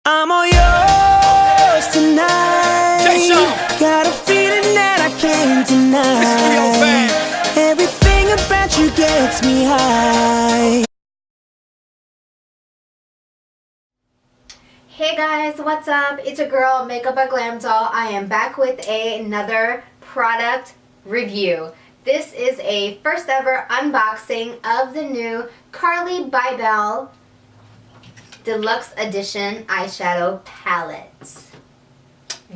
I'm all yours tonight. Xoxo. Got a feeling that I can't deny. Everything about you gets me high. Hey guys, what's up? It's your girl, Makeup by Glam Doll. I am back with another product review. This is a first ever unboxing of the new Carli Bybel Deluxe Edition eyeshadow palette.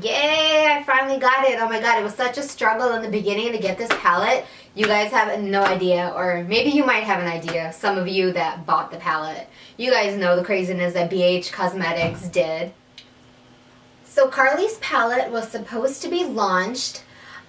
Yay, I finally got it. Oh my god, it was such a struggle in the beginning to get this palette. You guys have no idea, or maybe you might have an idea, some of you that bought the palette. You guys know the craziness that BH Cosmetics did. So Carli's palette was supposed to be launched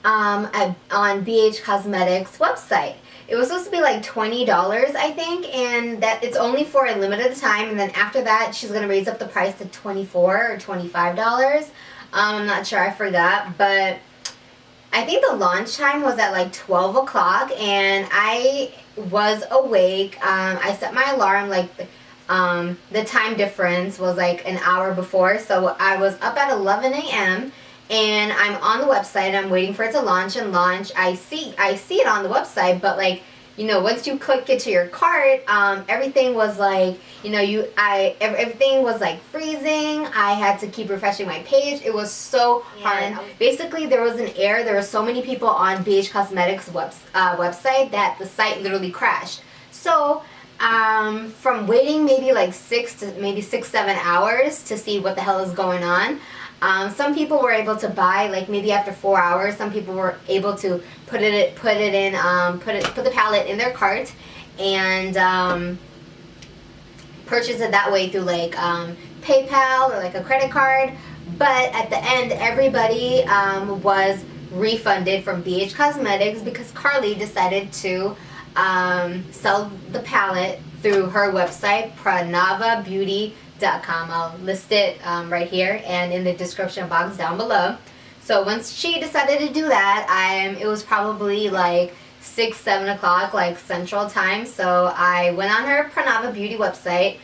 on BH Cosmetics website. It was supposed to be like $20, I think, and that it's only for a limited time, and then after that she's going to raise up the price to $24 or $25. I'm not sure, I forgot, but I think the launch time was at like 12 o'clock, and I was awake. I set my alarm, like the time difference was like an hour before, so I was up at 11 a.m. and I'm on the website. I'm waiting for it to launch and launch. I see it on the website, but like, you know, once you click it to your cart, everything was like, you know, everything was like freezing. I had to keep refreshing my page. It was so hard. Basically, there was an error. There were so many people on BH Cosmetics website that the site literally crashed. So from waiting maybe like 6-7 hours to see what the hell is going on, some people were able to buy like maybe after 4 hours. Some people were able to put the palette in their cart and purchase it that way through like PayPal or like a credit card. But at the end, everybody was refunded from BH Cosmetics because Carli decided to sell the palette through her website, pranavabeauty.com. I'll list it right here and in the description box down below. So once she decided to do that, it was probably like 6-7 o'clock like Central Time. So I went on her Pranava Beauty website,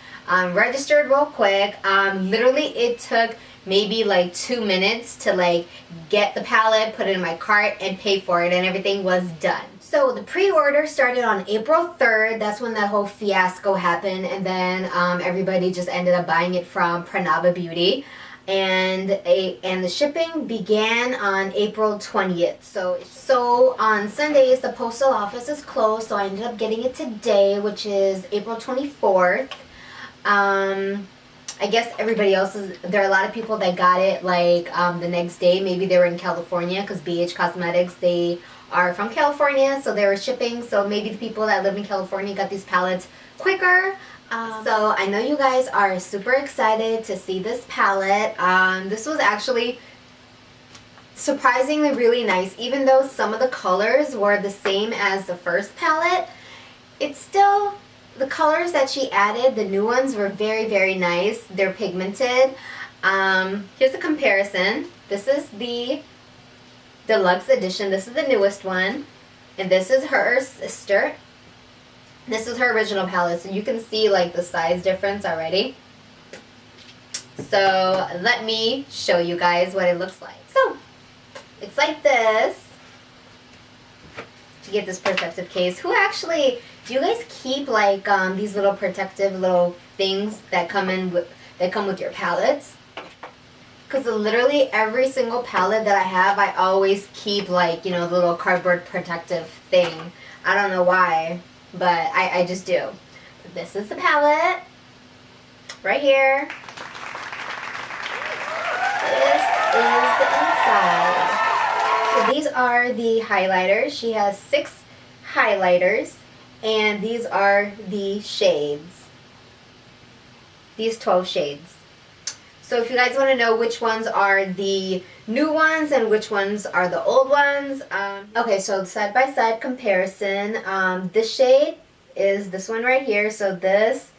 registered real quick. Literally it took maybe like 2 minutes to like get the palette, put it in my cart, and pay for it, and everything was done. So the pre-order started on April 3rd. That's when that whole fiasco happened, and then everybody just ended up buying it from Pranava Beauty, and the shipping began on April 20th. So on Sundays the postal office is closed, so I ended up getting it today, which is April 24th. I guess everybody else there are a lot of people that got it like the next day. Maybe they were in California because BH Cosmetics, they are from California, so they were shipping. So maybe the people that live in California got these palettes quicker. So I know you guys are super excited to see this palette. This was actually surprisingly really nice. Even though some of the colors were the same as the first palette, it's still, the colors that she added, the new ones, were very, very nice. They're pigmented. Here's a comparison. This is the Deluxe Edition. This is the newest one. And this is her sister. This is her original palette. So you can see like the size difference already. So let me show you guys what it looks like. So it's like this. To get this protective case. Who actually, do you guys keep like these little protective little things that come with your palettes? Because literally every single palette that I have, I always keep like, you know, the little cardboard protective thing. I don't know why, but I just do. But this is the palette right here. This is the inside. So these are the highlighters. She has 6 highlighters, and these are the shades. These 12 shades. So if you guys want to know which ones are the new ones and which ones are the old ones, okay, so side-by-side comparison. This shade is this one right here. So this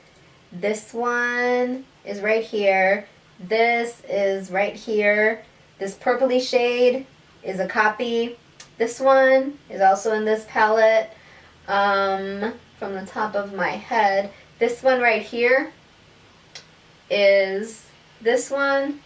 one is right here. This is right here. This purpley shade is a copy. This one is also in this palette. From the top of my head, this one right here is This one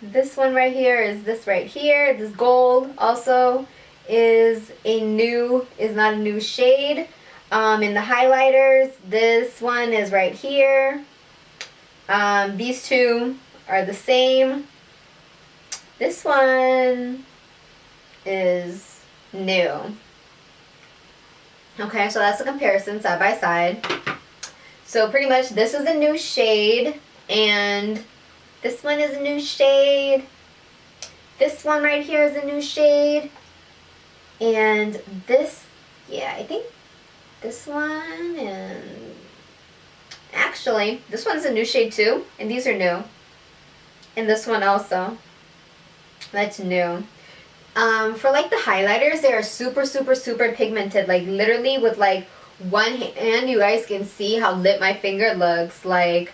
right here is this right here. This gold also is not a new shade. In the highlighters, this one is right here. These two are the same. This one is new. Okay, so that's the comparison side by side. So pretty much this is a new shade, and this one is a new shade. This one right here is a new shade. And this, yeah, I think this one, and actually, this one's a new shade too, and these are new. And this one also, that's new. For like the highlighters, they are super, super, super pigmented. Like literally with like one hand, you guys can see how lit my finger looks. Like,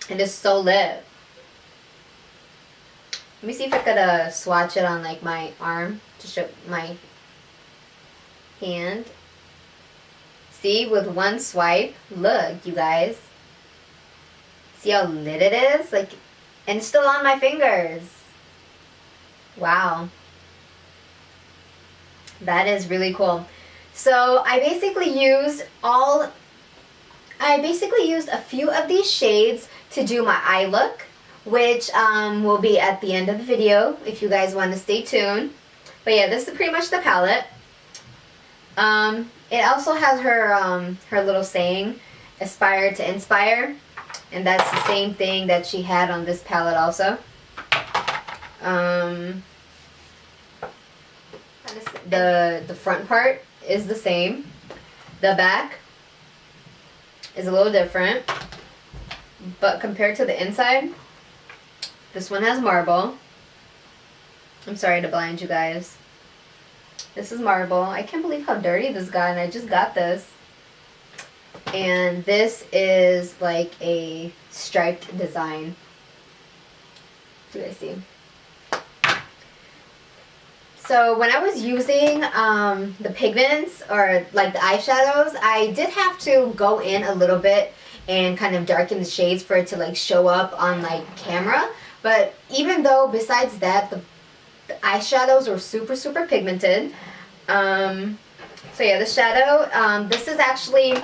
it is so lit. Let me see if I could swatch it on like my arm to show my hand. See, with one swipe, look, you guys. See how lit it is? Like, and it's still on my fingers. Wow. That is really cool. So I basically used a few of these shades to do my eye look, which will be at the end of the video if you guys want to stay tuned. But yeah, this is pretty much the palette. It also has her little saying, aspire to inspire, and that's the same thing that she had on this palette also. The front part is the same. The back is a little different, but compared to the inside, this one has marble. I'm sorry to blind you guys. This is marble. I can't believe how dirty this got, and I just got this. And this is like a striped design. Do you guys see? So when I was using the pigments or like the eyeshadows, I did have to go in a little bit and kind of darken the shades for it to like show up on like camera. But even though besides that, the eyeshadows are super, super pigmented. So yeah, the shadow, this is actually,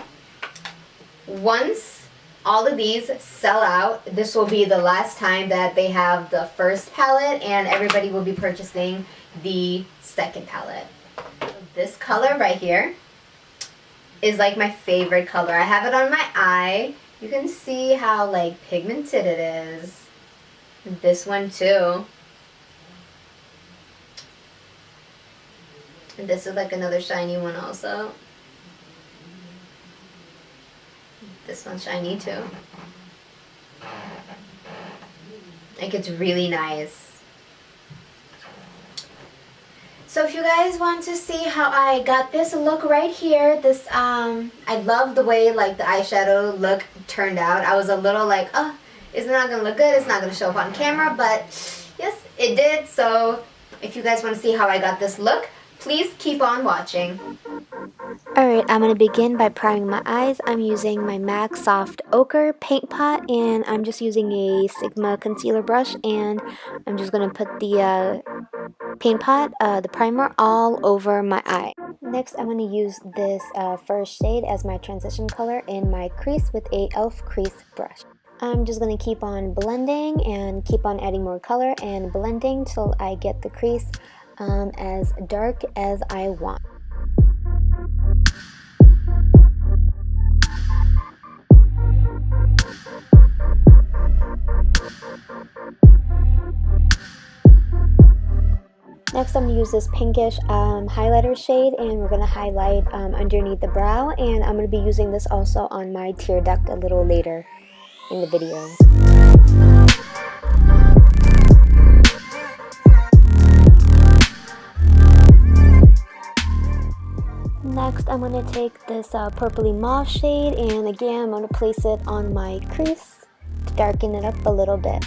once all of these sell out, this will be the last time that they have the first palette, and everybody will be purchasing the second palette. This color right here is like my favorite color. I have it on my eye. You can see how like pigmented it is. This one too. And this is like another shiny one also. This one's shiny too. Like, it's really nice. So if you guys want to see how I got this look right here, this I love the way like the eyeshadow look turned out. I was a little like, oh, it's not gonna look good, it's not gonna show up on camera, but yes, it did. So if you guys want to see how I got this look, please keep on watching. Alright, I'm going to begin by priming my eyes. I'm using my MAC Soft Ochre paint pot, and I'm just using a Sigma concealer brush, and I'm just going to put the paint pot, the primer, all over my eye. Next, I'm going to use this first shade as my transition color in my crease with a e.l.f. crease brush. I'm just going to keep on blending and keep on adding more color and blending till I get the crease as dark as I want. Next, I'm going to use this pinkish highlighter shade, and we're going to highlight underneath the brow, and I'm going to be using this also on my tear duct a little later in the video. Next, I'm going to take this purpley mauve shade, and again, I'm going to place it on my crease to darken it up a little bit.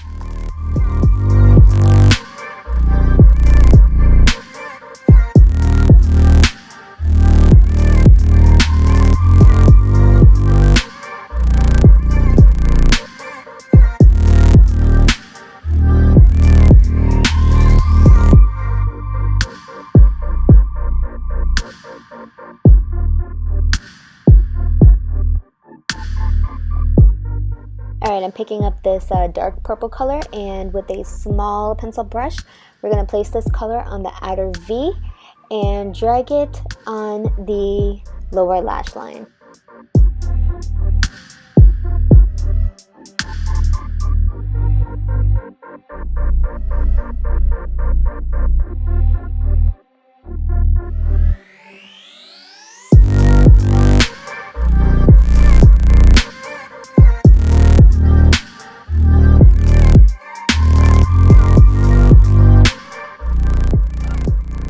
Alright, I'm picking up this dark purple color, and with a small pencil brush, we're going to place this color on the outer V and drag it on the lower lash line.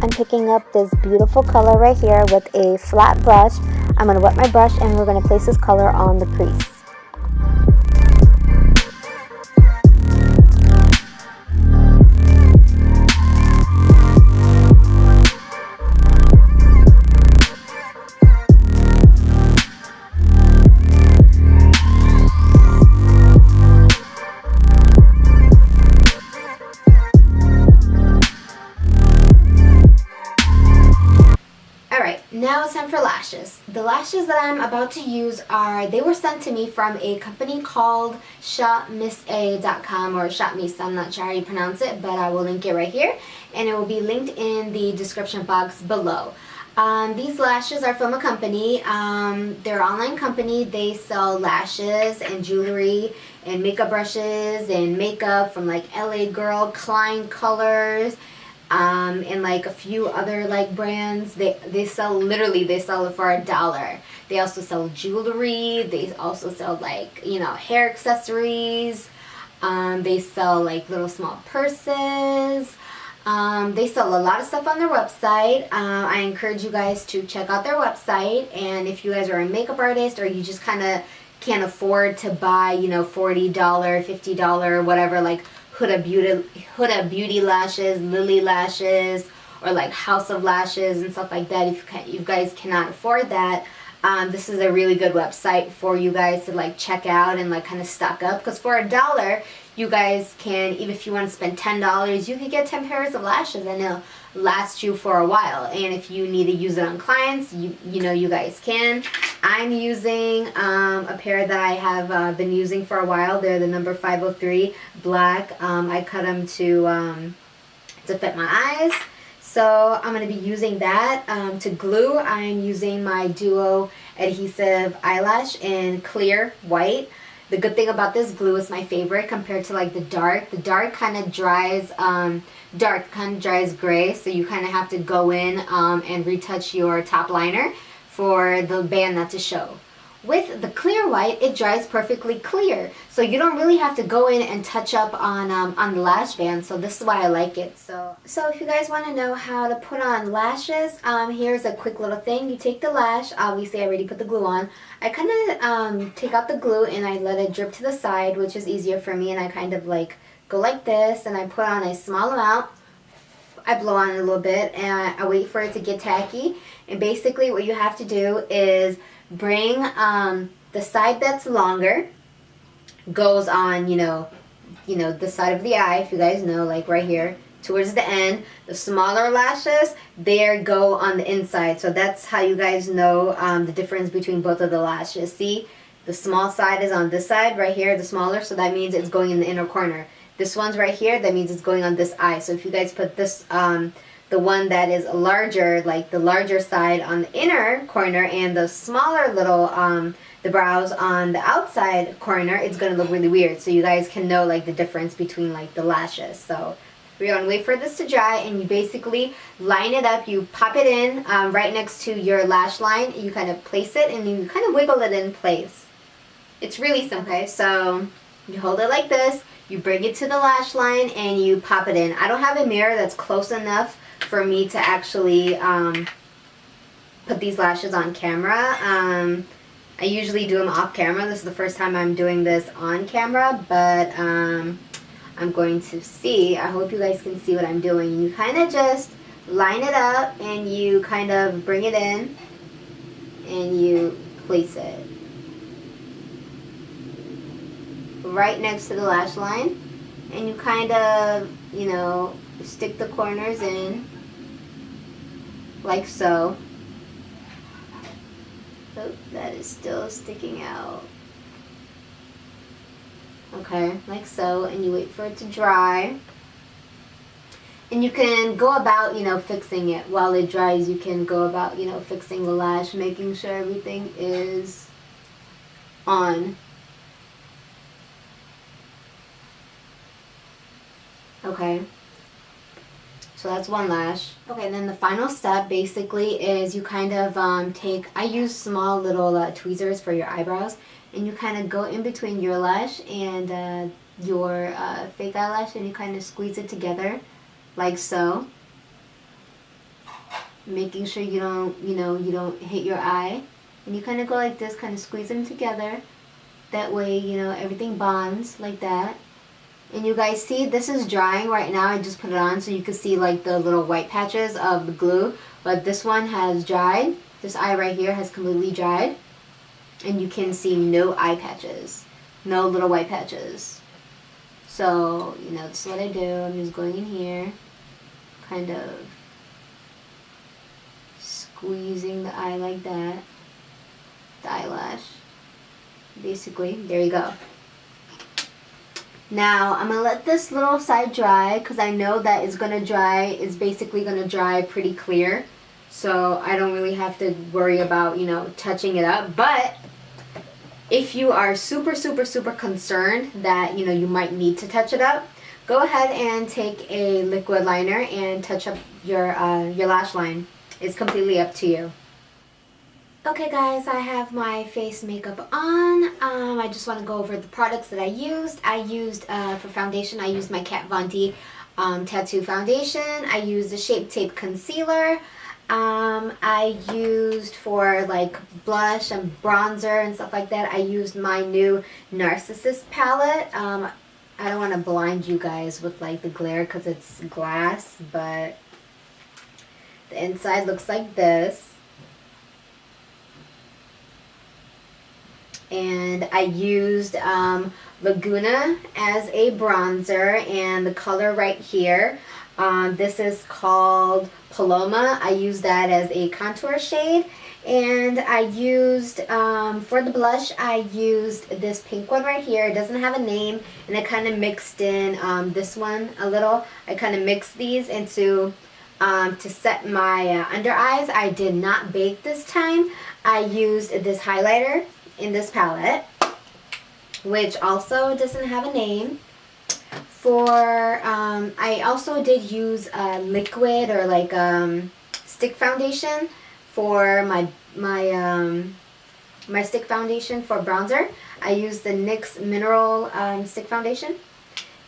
I'm picking up this beautiful color right here with a flat brush. I'm going to wet my brush and we're going to place this color on the crease. Now it's time for lashes. The lashes that I'm about to use they were sent to me from a company called shopmissa.com or shopmissa, I'm not sure how you pronounce it, but I will link it right here and it will be linked in the description box below. These lashes are from a company, they're an online company. They sell lashes and jewelry and makeup brushes and makeup from like LA Girl, Klein Colors, and like a few other like brands. They sell it for $1. They also sell jewelry. They also sell like, you know, hair accessories. They sell like little small purses. They sell a lot of stuff on their website. I encourage you guys to check out their website, and if you guys are a makeup artist or you just kind of can't afford to buy, you know, $40, $50, whatever, like Huda Beauty lashes, Lily lashes, or like House of Lashes and stuff like that. If you guys cannot afford that, this is a really good website for you guys to like check out and like kind of stock up, because for $1 you guys can, even if you want to spend $10, you could get 10 pairs of lashes and it'll last you for a while. And if you need to use it on clients, you know, you guys can. I'm using a pair that I have been using for a while. They're the number 503 black. I cut them to fit my eyes. So I'm going to be using that. To glue, I'm using my Duo adhesive eyelash in clear white. The good thing about this glue is my favorite compared to like the dark. The dark kind of dries, gray, so you kind of have to go in and retouch your top liner for the band not to show. With the clear white, it dries perfectly clear, so you don't really have to go in and touch up on the lash band. So this is why I like it. So if you guys want to know how to put on lashes, here's a quick little thing. You take the lash. Obviously, I already put the glue on. I kind of take out the glue and I let it drip to the side, which is easier for me. And I kind of like go like this, and I put on a small amount. I blow on it a little bit, and I wait for it to get tacky. And basically, what you have to do is bring the side that's longer goes on, you know, the side of the eye, if you guys know, like right here towards the end. The smaller lashes there go on the inside. So that's how you guys know the difference between both of the lashes. See, the small side is on this side right here, the smaller, so that means it's going in the inner corner. This one's right here, that means it's going on this eye. So if you guys put this the one that is larger, like the larger side on the inner corner, and the smaller little the brows on the outside corner, it's gonna look really weird. So you guys can know like the difference between like the lashes. So we're gonna wait for this to dry, and you basically line it up. You pop it in right next to your lash line. You kind of place it and you kind of wiggle it in place. It's really simple. Okay, so you hold it like this, you bring it to the lash line, and you pop it in. I don't have a mirror that's close enough for me to actually put these lashes on camera. I usually do them off camera. This is the first time I'm doing this on camera, but I'm going to see. I hope you guys can see what I'm doing. You kind of just line it up and you kind of bring it in and you place it right next to the lash line, and you kind of, you know, stick the corners in like so. Oh, that is still sticking out. Okay, like so, and you wait for it to dry. And you can go about, fixing it while it dries. You can go about, fixing the lash, making sure everything is on. Okay. So that's one lash. Okay, and then the final step basically is you kind of I use small little tweezers for your eyebrows, and you kind of go in between your lash and your fake eyelash, and you kind of squeeze it together like so, making sure you don't hit your eye. And you kind of go like this, kind of squeeze them together. That way, everything bonds like that. And you guys see, this is drying right now. I just put it on so you can see like the little white patches of the glue. But this one has dried. This eye right here has completely dried. And you can see no eye patches. No little white patches. So, this is what I do. I'm just going in here. Kind of squeezing the eye like that. The eyelash. Basically, there you go. Now, I'm going to let this little side dry because I know that it's going to dry. It's basically going to dry pretty clear. So I don't really have to worry about, touching it up. But if you are super, super, super concerned that, you might need to touch it up, go ahead and take a liquid liner and touch up your lash line. It's completely up to you. Okay guys, I have my face makeup on. I just want to go over the products that I used. For foundation, I used my Kat Von D Tattoo Foundation. I used the Shape Tape Concealer. I used for like blush and bronzer and stuff like that, I used my new Narcissist palette. I don't want to blind you guys with like the glare because it's glass, but the inside looks like this. And I used Laguna as a bronzer, and the color right here, this is called Paloma. I used that as a contour shade. And I used, for the blush, I used this pink one right here. It doesn't have a name, and I kind of mixed in this one a little. I kind of mixed these into, to set my under eyes. I did not bake this time. I used this highlighter in this palette, which also doesn't have a name. I also did use a liquid or like stick foundation for my stick foundation for bronzer. I used the NYX Mineral stick foundation.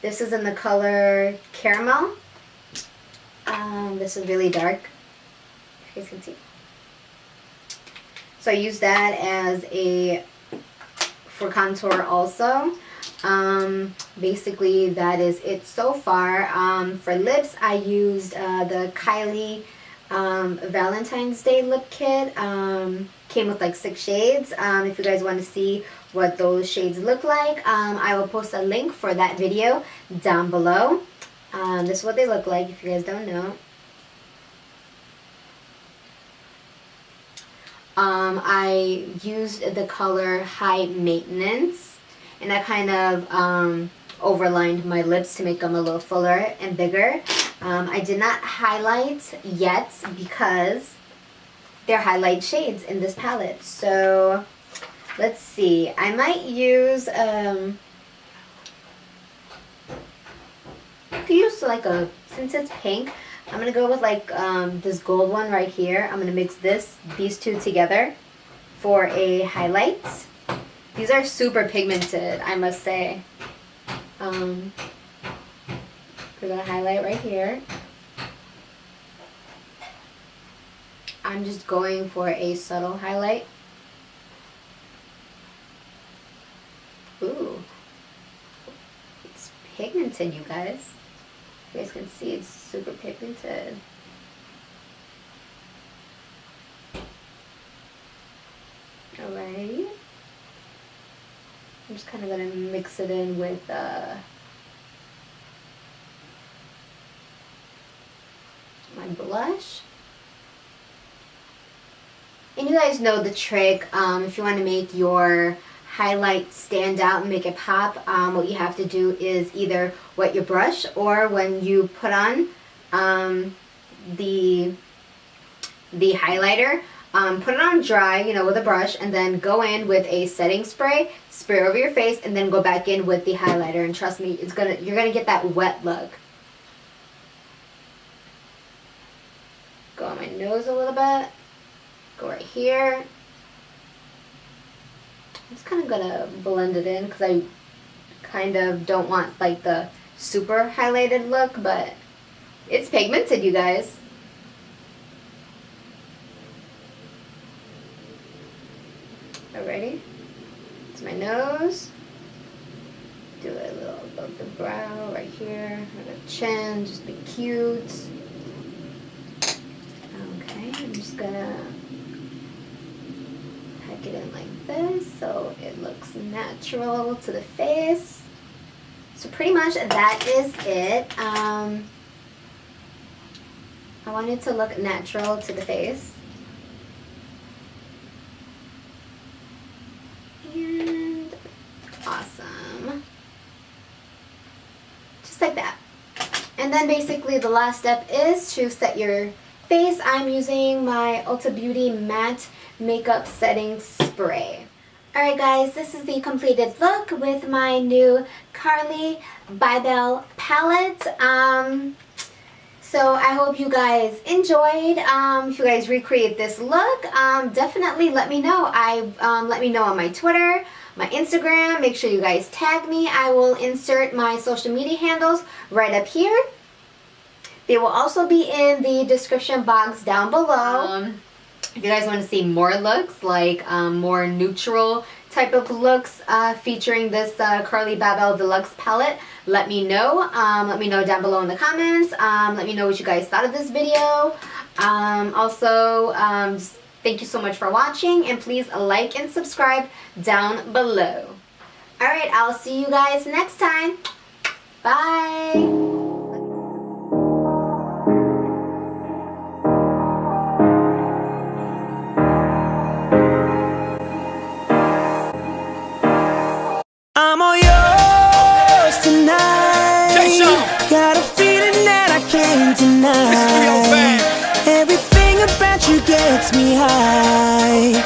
This is in the color Caramel. This is really dark, you guys can see. So I used that as for contour also. Basically that is it so far. For lips, I used the Kylie Valentine's Day lip kit. Came with like 6 shades. If you guys want to see what those shades look like, I will post a link for that video down below. This is what they look like if you guys don't know. I used the color High Maintenance, and I kind of overlined my lips to make them a little fuller and bigger. I did not highlight yet because they're highlight shades in this palette. So let's see. I might use since it's pink, I'm gonna go with like this gold one right here. I'm gonna mix these two together for a highlight. These are super pigmented, I must say. For the highlight right here, I'm just going for a subtle highlight. Ooh, it's pigmented, you guys. You guys can see it's super pigmented. Alright. I'm just kind of going to mix it in with my blush. And you guys know the trick. If you want to make your highlight stand out and make it pop, what you have to do is either wet your brush, or when you put on the highlighter, put it on dry, you know, with a brush, and then go in with a setting spray, spray over your face, and then go back in with the highlighter. And trust me, you're gonna get that wet look. Go on my nose a little bit. Go right here. I'm just kind of gonna blend it in because I kind of don't want like the super highlighted look, but it's pigmented, you guys. Alrighty. It's my nose. Do it a little above the brow, right here, or the chin, just be cute. Okay, I'm just gonna pack it in like this so it looks natural to the face. So pretty much that is it. I want it to look natural to the face. And awesome. Just like that. And then basically the last step is to set your face. I'm using my Ulta Beauty Matte Makeup Setting Spray. Alright guys, this is the completed look with my new Carli Bybel palette. So I hope you guys enjoyed. If you guys recreate this look, definitely let me know. Let me know on my Twitter, my Instagram. Make sure you guys tag me. I will insert my social media handles right up here. They will also be in the description box down below. If you guys want to see more looks, like more neutral type of looks featuring this Carli Bybel Deluxe palette, let me know. Let me know down below in the comments. Let me know what you guys thought of this video. Also, just thank you so much for watching, and please like and subscribe down below. Alright, I'll see you guys next time. Bye! I'm all yours tonight. Got a feeling that I can't deny. Everything about you gets me high.